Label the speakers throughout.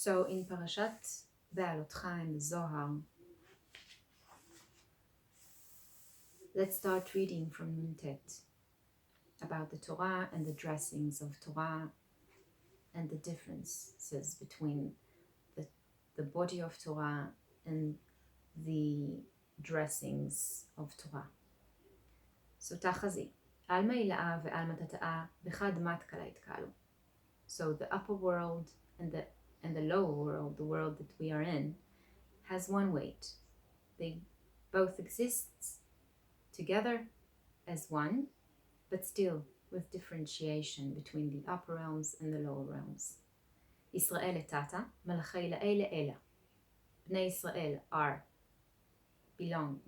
Speaker 1: So in Parashat Behaalotecha in the Zohar, let's start reading from Nuntet about the Torah and the dressings of Torah and the differences between the body of Torah and the dressings of Torah. So Tachazi, Alma ila'a ve'alma tata'a b'chad matkala itkalu. So the upper world and the lower world, the world that we are in, has one weight. They both exist together as one, but still with differentiation between the upper realms and the lower realms. Israel etata, malachei la'ela ela. Bnei Israel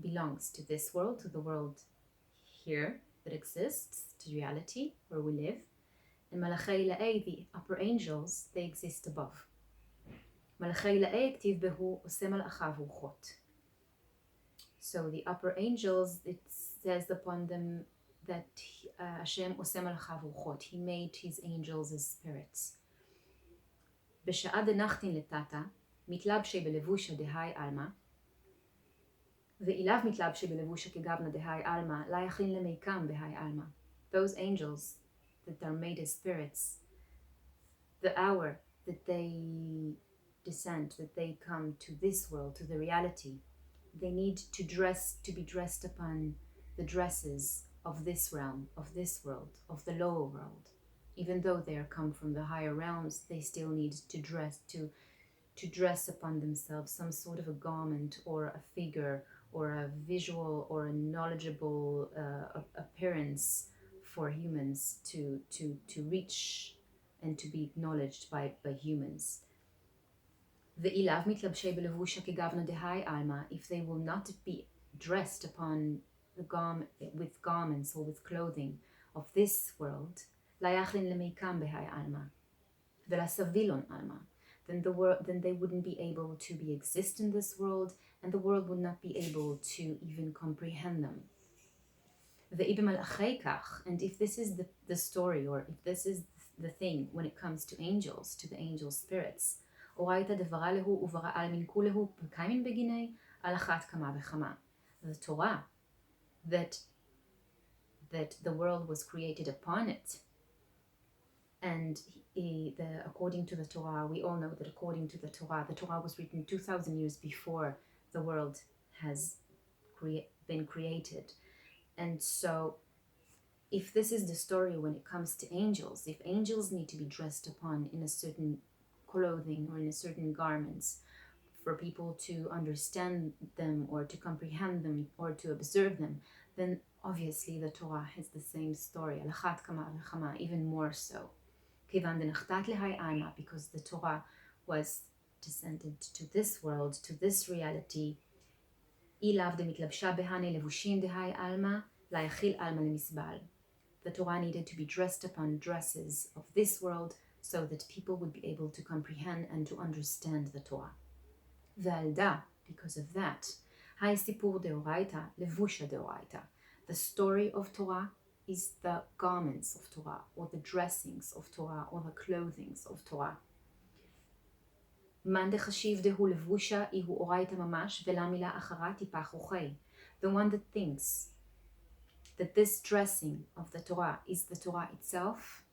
Speaker 1: belongs to this world, to the world here that exists, to reality where we live. And malachei la'e, the upper angels, they exist above. Malachei la'e ktiv behu oseh malachav ruchot. So the upper angels, it says upon them that Hashem oseh malachav ruchot. He made his angels as spirits. B'sha'a denachtin letata, mitlabshei belevusha dehai alma, ve'ilav mitlabshei belevusha kegavna dehai alma, la yachlin lemeikam behai alma. Those angels that are made as spirits, the hour that they descend, that they come to this world, to the reality, they need to be dressed upon the dresses of this realm, of this world, of the lower world. Even though they are come from the higher realms, they still need to dress upon themselves some sort of a garment or a figure or a visual or a knowledgeable appearance for humans to reach and to be acknowledged by humans. If they will not be dressed upon with garments or with clothing of this world, then they wouldn't be able to exist in this world, and the world would not be able to even comprehend them. And if this is the story, or if this is the thing when it comes to angels, to the angel spirits, the Torah, that the world was created upon it, and according to the Torah, we all know that according to the Torah was written 2,000 years before the world has been created. And so if this is the story when it comes to angels, if angels need to be dressed upon in a certain clothing or in a certain garments for people to understand them or to comprehend them or to observe them, then obviously the Torah has the same story, alachat kama v'chama, even more so. Because the Torah was descended to this world, to this reality. The Torah needed to be dressed upon dresses of this world so that people would be able to comprehend and to understand the Torah. Because of that, the story of Torah is the garments of Torah, or the dressings of Torah, or the clothings of Torah. The one that thinks that this dressing of the Torah is the Torah itself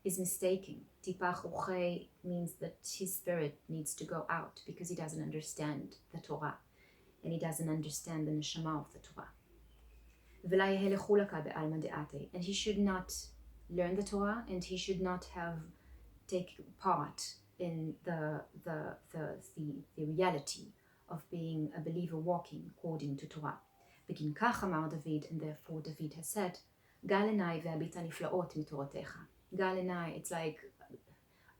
Speaker 1: is mistaken. Tipach uchei means that his spirit needs to go out because he doesn't understand the Torah and he doesn't understand the neshama of the Torah. And he should not learn the Torah, and he should not take part in the reality of being a believer walking according to Torah. Begin kach amar David, and therefore David has said, Gal enai ve'abita niflaot mitorotecha. Gal enai, it's like,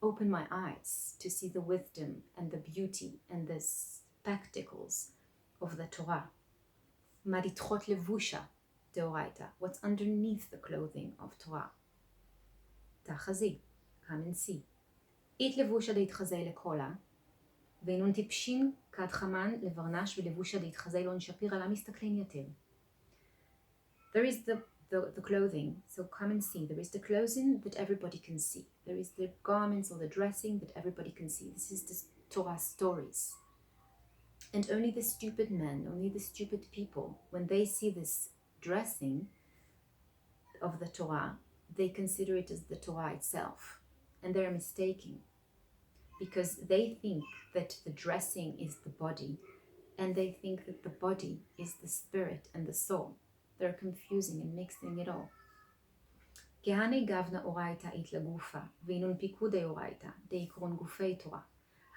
Speaker 1: open my eyes to see the wisdom and the beauty and the spectacles of the Torah. Maditchot levusha deoraita, what's underneath the clothing of Torah. Tachazi, come and see. It levusha deitchazei lekola, ואינון טיפשים כד חמן לברנש ולבושה דהתחזי לא נשפיר עלה מסתכלים יותר. There is the clothing, so come and see. There is the clothing that everybody can see. There is the garments or the dressing that everybody can see. This is Torah stories. And only the stupid men, only the stupid people, when they see this dressing of the Torah, they consider it as the Torah itself. And they're mistaken, because they think that the dressing is the body, and they think that the body is the spirit and the soul. They're confusing and mixing it all. כהני גבנה אורייתא אית לגופה, ואינון פיקודי אורייתא, דעיקרון גופי תורה.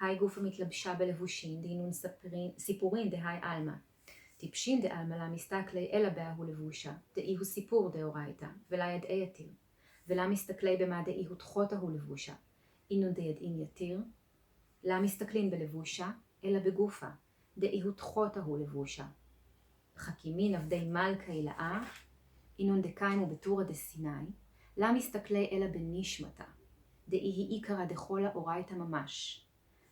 Speaker 1: היי גופה מתלבשה בלבושין, דהינון סיפורין דהי אלמה. טיפשין דעלמה לה מסתכלי אלא בההו לבושה, דאיהו סיפור דאורייתא, ולה ידעי יתיר. ולה מסתכלי במה דאיהו תחותהו לבושה, אינון דיידעין יתיר. לה מסתכלין בלבושה, אלא בגופה, דאיהו תחותהו לבושה. חכימין עבדי מלכה אילאה, אינון דקיימו בתורה דסיני, לה מסתכלי אלא בנשמתה, דאי היא עיקרא דחולה אורייתא ממש,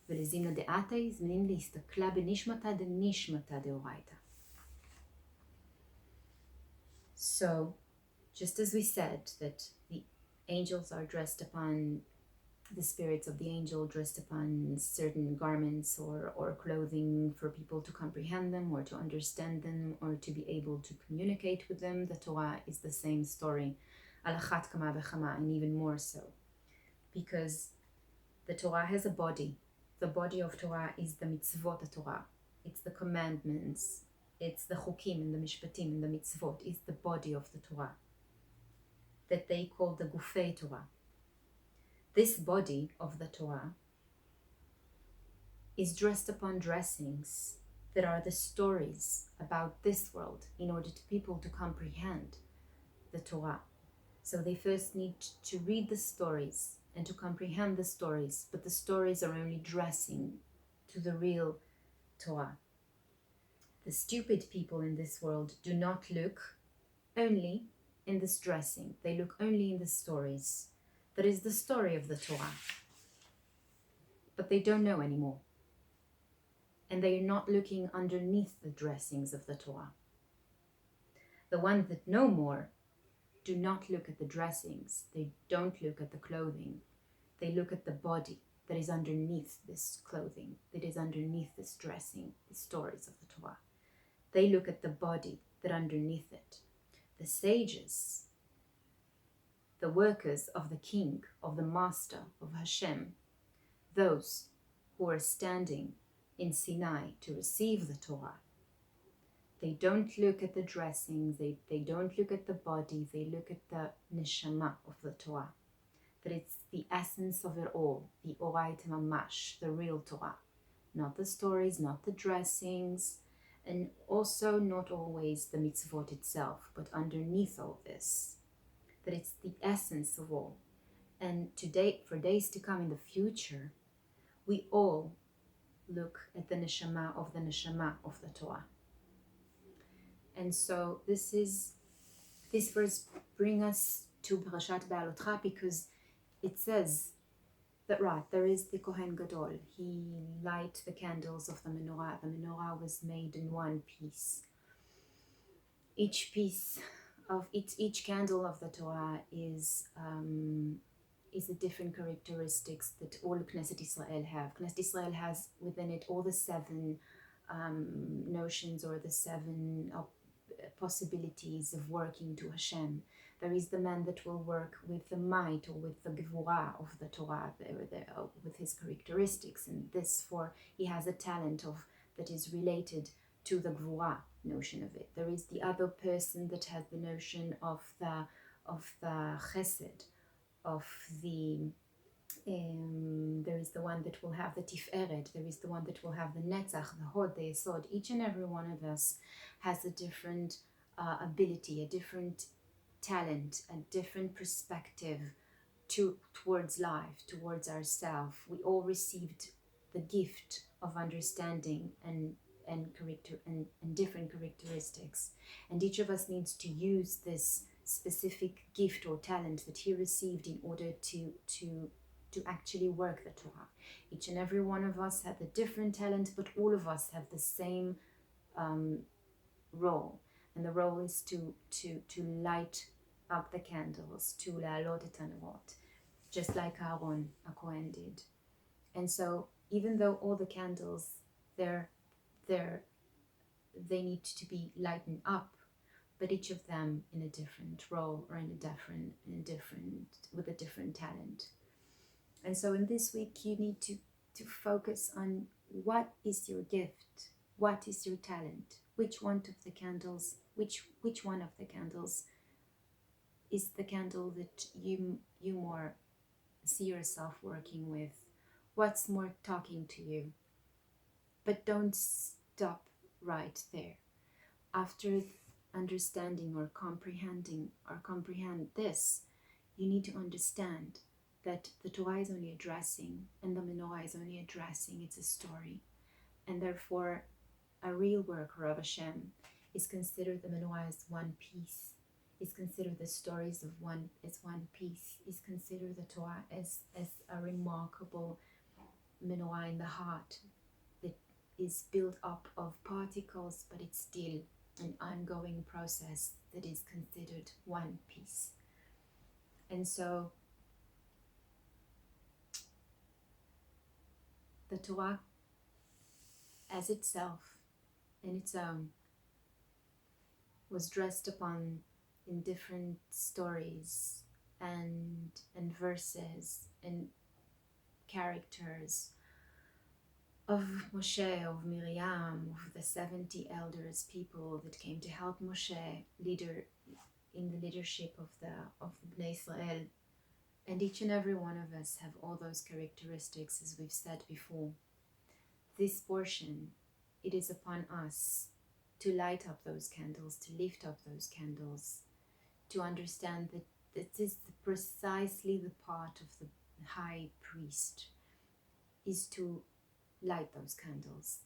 Speaker 1: ולזימנה דעתי זמנין להסתכלה בנשמתה דנשמתה דאורייתא. So, just as we said that the angels are dressed upon, the spirits of the angel dressed upon certain garments or clothing for people to comprehend them or to understand them or to be able to communicate with them, the Torah is the same story, al achat kama v'chama, and even more so. Because the Torah has a body. The body of Torah is the mitzvot Torah. It's the commandments. It's the chukim and the mishpatim and the mitzvot. It's the body of the Torah that they call the gufei Torah. This body of the Torah is dressed upon dressings that are the stories about this world in order to people to comprehend the Torah. So they first need to read the stories and to comprehend the stories, but the stories are only dressing to the real Torah. The stupid people in this world do not look only in this dressing. They look only in the stories. That is the story of the Torah. But they don't know anymore. And they are not looking underneath the dressings of the Torah. The ones that know more do not look at the dressings. They don't look at the clothing. They look at the body that is underneath this clothing, that is underneath this dressing, the stories of the Torah. They look at the body that underneath it. The sages, the workers of the king, of the master, of Hashem, those who are standing in Sinai to receive the Torah, they don't look at the dressings, they don't look at the body, they look at the neshama of the Torah. That it's the essence of it all, the Oraita Mamash, the real Torah. Not the stories, not the dressings, and also not always the mitzvot itself, but underneath all this. That it's the essence of all. And today, for days to come in the future, we all look at the neshama of the Torah. And so this verse brings us to Parashat Behaalotecha, because it says that, right, there is the Kohen Gadol. He light the candles of the menorah. The menorah was made in one piece. Each piece of each candle of the Torah is a different characteristics that all Knesset Israel have. Knesset Israel has within it all the seven notions or the seven possibilities of working to Hashem. There is the man that will work with the might or with the gevurah of the Torah, with his characteristics, and he has a talent that is related to the gevurah notion of it. There is the other person that has the notion of the chesed, of the there is the one that will have the tiferet, there is the one that will have the netzach, the hod, the yesod. Each and every one of us has a different ability, a different talent, a different perspective towards life, towards ourselves. We all received the gift of understanding and character and different characteristics, and each of us needs to use this specific gift or talent that he received in order to actually work the Torah. Each and every one of us have a different talent, but all of us have the same role, and the role is to light up the candles, to Behaalotecha, just like Aaron, a Kohen, did. And so even though all the candles, they're they need to be lightened up, but each of them in a different role or with a different talent. And so in this week, you need to focus on what is your gift, what is your talent, which one of the candles, which one of the candles is the candle that you more see yourself working with, what's more talking to you. But don't stop right there. After understanding or comprehend this, you need to understand that the Torah is only addressing and the menorah is only addressing, it's a story. And therefore, a real worker of Hashem is considered the menorah as one piece, is considered the stories of one as one piece, is considered the Torah as a remarkable menorah in the heart that is built up of particles, but it's still an ongoing process that is considered one piece. And so the Torah as itself, in its own, was dressed upon in different stories and verses and characters of Moshe, of Miriam, of the 70 elders, people that came to help Moshe, leader in the leadership of the Bnei Israel. And each and every one of us have all those characteristics, as we've said before. This portion, it is upon us to light up those candles, to lift up those candles, to understand that this is precisely the part of the high priest, is to light those candles.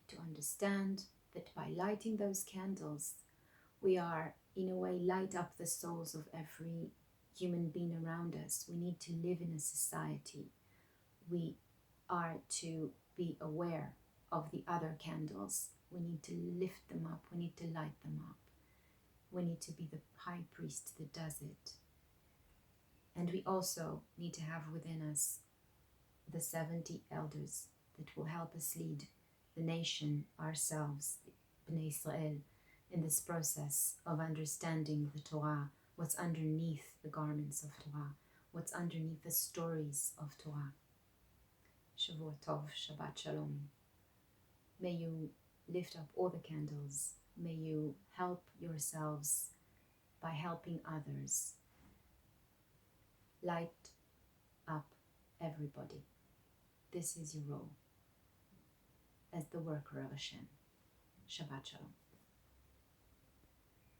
Speaker 1: To understand that by lighting those candles, we are, in a way, light up the souls of every human being around us. We need to live in a society. We are to be aware of the other candles. We need to lift them up. We need to light them up. We need to be the high priest that does it. And we also need to have within us the 70 elders that will help us lead the nation, ourselves, Bnei Israel, in this process of understanding the Torah, what's underneath the garments of Torah, what's underneath the stories of Torah. Shavua Tov, Shabbat Shalom. May you lift up all the candles. May you help yourselves by helping others. Light up everybody. This is your role as the worker of Hashem. Shabbat Shalom.